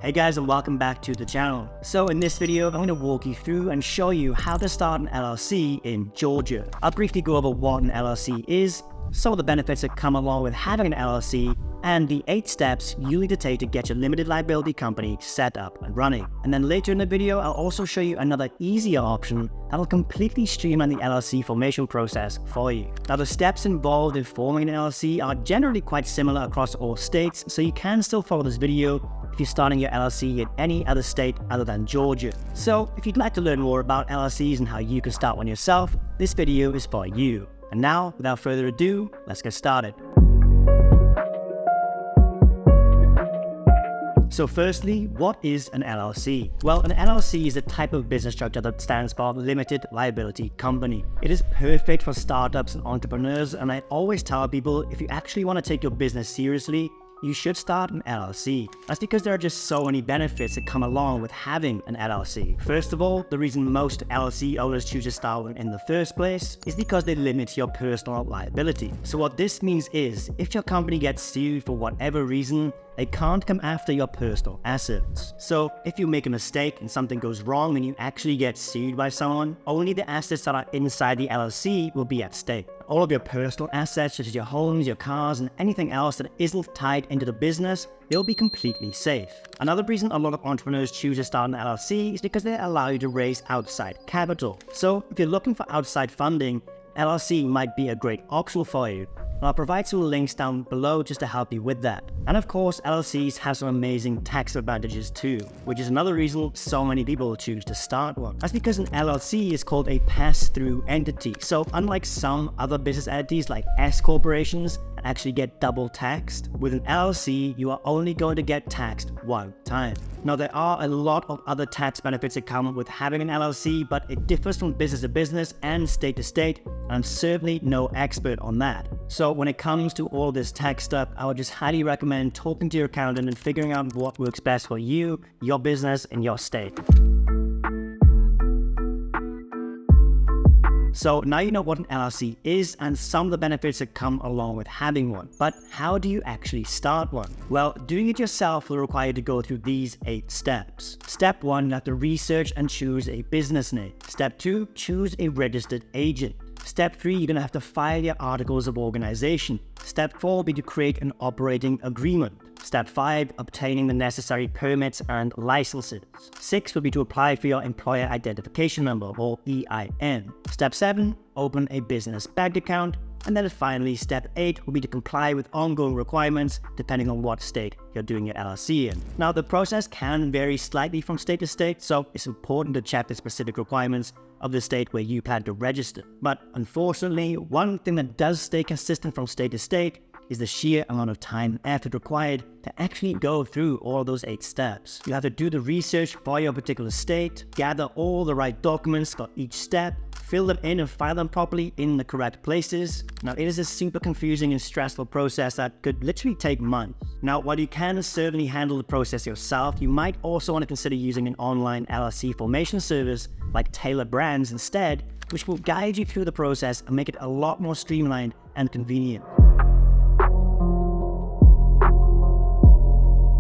Hey guys, and welcome back to the channel. So in this video, I'm going to walk you through and show you how to start an LLC in Georgia. I'll briefly go over what an LLC is, some of the benefits that come along with having an LLC, and the 8 steps you need to take to get your limited liability company set up and running. And then later in the video, I'll also show you another easier option that will completely streamline the LLC formation process for you. Now, the steps involved in forming an LLC are generally quite similar across all states, so you can still follow this video if you're starting your LLC in any other state other than Georgia. So if you'd like to learn more about LLCs and how you can start one yourself, this video is for you. And now, without further ado, let's get started. So firstly, what is an LLC? Well, an LLC is a type of business structure that stands for Limited Liability Company. It is perfect for startups and entrepreneurs, and I always tell people if you actually want to take your business seriously, you should start an LLC. That's because there are just so many benefits that come along with having an LLC. First of all, the reason most LLC owners choose to start one in the first place is because they limit your personal liability. So what this means is, if your company gets sued for whatever reason, they can't come after your personal assets. So if you make a mistake and something goes wrong and you actually get sued by someone, only the assets that are inside the LLC will be at stake. All of your personal assets, such as your homes, your cars, and anything else that isn't tied into the business, they'll be completely safe. Another reason a lot of entrepreneurs choose to start an LLC is because they allow you to raise outside capital. So if you're looking for outside funding, LLC might be a great option for you. And I'll provide some links down below just to help you with that. And of course, LLCs have some amazing tax advantages too, which is another reason so many people choose to start one. That's because an LLC is called a pass-through entity. So unlike some other business entities like S corporations that actually get double taxed, with an LLC, you are only going to get taxed one time. Now, there are a lot of other tax benefits that come with having an LLC, but it differs from business to business and state to state, and I'm certainly no expert on that. So when it comes to all this tax stuff, I would just highly recommend talking to your accountant and figuring out what works best for you, your business, and your state. So now you know what an LLC is and some of the benefits that come along with having one. But how do you actually start one? Well, doing it yourself will require you to go through these 8 steps. Step 1, you have to research and choose a business name. Step 2, choose a registered agent. Step 3, you're going to have to file your articles of organization. Step 4 will be to create an operating agreement. Step 5, obtaining the necessary permits and licenses. 6 will be to apply for your employer identification number, or EIN. Step 7, open a business bank account. And then finally, step 8 will be to comply with ongoing requirements depending on what state you're doing your LLC in. Now, the process can vary slightly from state to state, so it's important to check the specific requirements of the state where you plan to register. But unfortunately, one thing that does stay consistent from state to state is the sheer amount of time and effort required to actually go through all those 8 steps. You have to do the research for your particular state, gather all the right documents for each step, fill them in and file them properly in the correct places. Now, it is a super confusing and stressful process that could literally take months. Now, while you can certainly handle the process yourself, you might also want to consider using an online LLC formation service like Taylor Brands instead, which will guide you through the process and make it a lot more streamlined and convenient.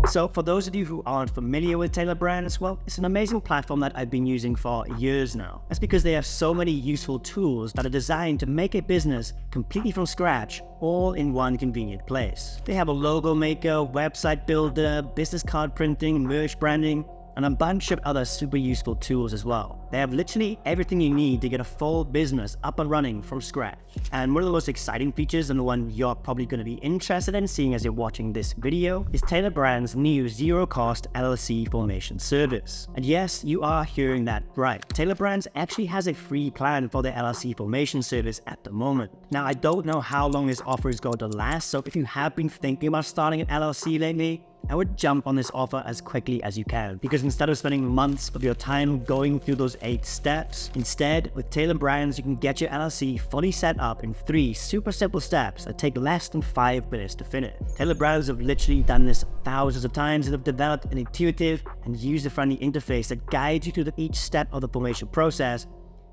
So for those of you who aren't familiar with Taylor Brands, well, it's an amazing platform that I've been using for years now. That's because they have so many useful tools that are designed to make a business completely from scratch, all in one convenient place. They have a logo maker, website builder, business card printing, merch branding, and a bunch of other super useful tools as well. They have literally everything you need to get a full business up and running from scratch. And one of the most exciting features, and the one you're probably going to be interested in seeing as you're watching this video, is Taylor Brands' new zero-cost LLC formation service. And yes, you are hearing that right. Taylor Brands actually has a free plan for their LLC formation service at the moment. Now, I don't know how long this offer is going to last, so if you have been thinking about starting an LLC lately, I would jump on this offer as quickly as you can, because instead of spending months of your time going through those 8 steps, instead, with Taylor Brands, you can get your LLC fully set up in 3 super simple steps that take less than 5 minutes to finish. Taylor Brands have literally done this thousands of times and have developed an intuitive and user-friendly interface that guides you through each step of the formation process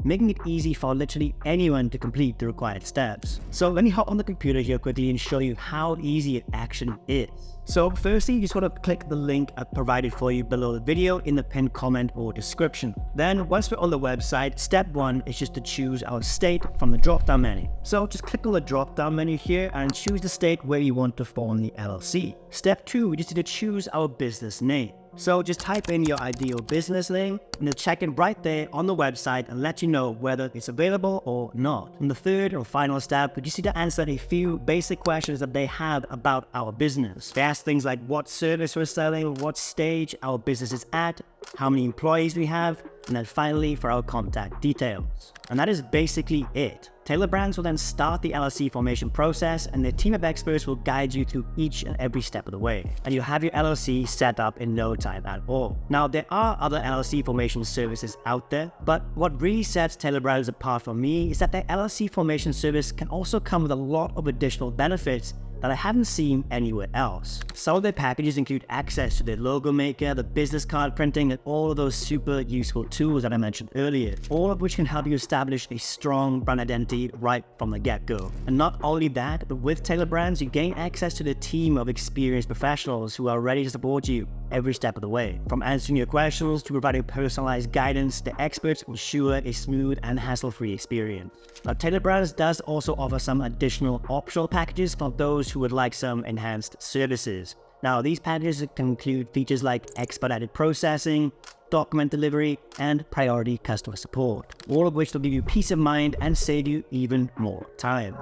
making it easy for literally anyone to complete the required steps. So let me hop on the computer here quickly and show you how easy it actually is. So firstly, you just want to click the link I've provided for you below the video in the pinned comment or description. Then once we're on the website, step 1 is just to choose our state from the drop-down menu. So just click on the drop-down menu here and choose the state where you want to form the LLC. Step 2, we just need to choose our business name. So just type in your ideal business name and it'll check in right there on the website and let you know whether it's available or not. And the third or final step, we just need to answer a few basic questions that they have about our business. They ask things like what service we're selling, what stage our business is at, how many employees we have, and then finally for our contact details. And that is basically it. Taylor Brands will then start the LLC formation process and their team of experts will guide you through each and every step of the way. And you'll have your LLC set up in no time at all. Now, there are other LLC formation services out there, but what really sets Taylor Brands apart from me is that their LLC formation service can also come with a lot of additional benefits that I haven't seen anywhere else. Some of their packages include access to their logo maker, the business card printing, and all of those super useful tools that I mentioned earlier, all of which can help you establish a strong brand identity right from the get-go. And not only that, but with Taylor Brands, you gain access to the team of experienced professionals who are ready to support you every step of the way. From answering your questions to providing personalized guidance, the experts ensure a smooth and hassle-free experience. Now, Taylor Brands does also offer some additional optional packages for those who would like some enhanced services. Now, these packages can include features like expedited processing, document delivery, and priority customer support, all of which will give you peace of mind and save you even more time.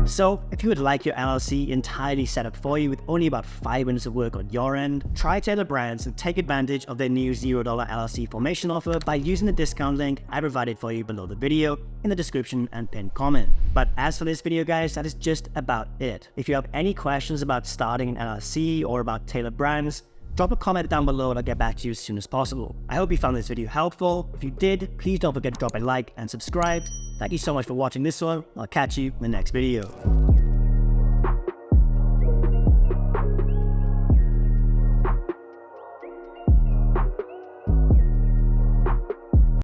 So, if you would like your LLC entirely set up for you with only about 5 minutes of work on your end, try Taylor Brands and take advantage of their new $0 LLC formation offer by using the discount link I provided for you below the video in the description and pinned comment. But as for this video, guys, that is just about it. If you have any questions about starting an LLC or about Taylor Brands, drop a comment down below and I'll get back to you as soon as possible. I hope you found this video helpful. If you did, please don't forget to drop a like and subscribe. Thank you so much for watching this one. I'll catch you in the next video.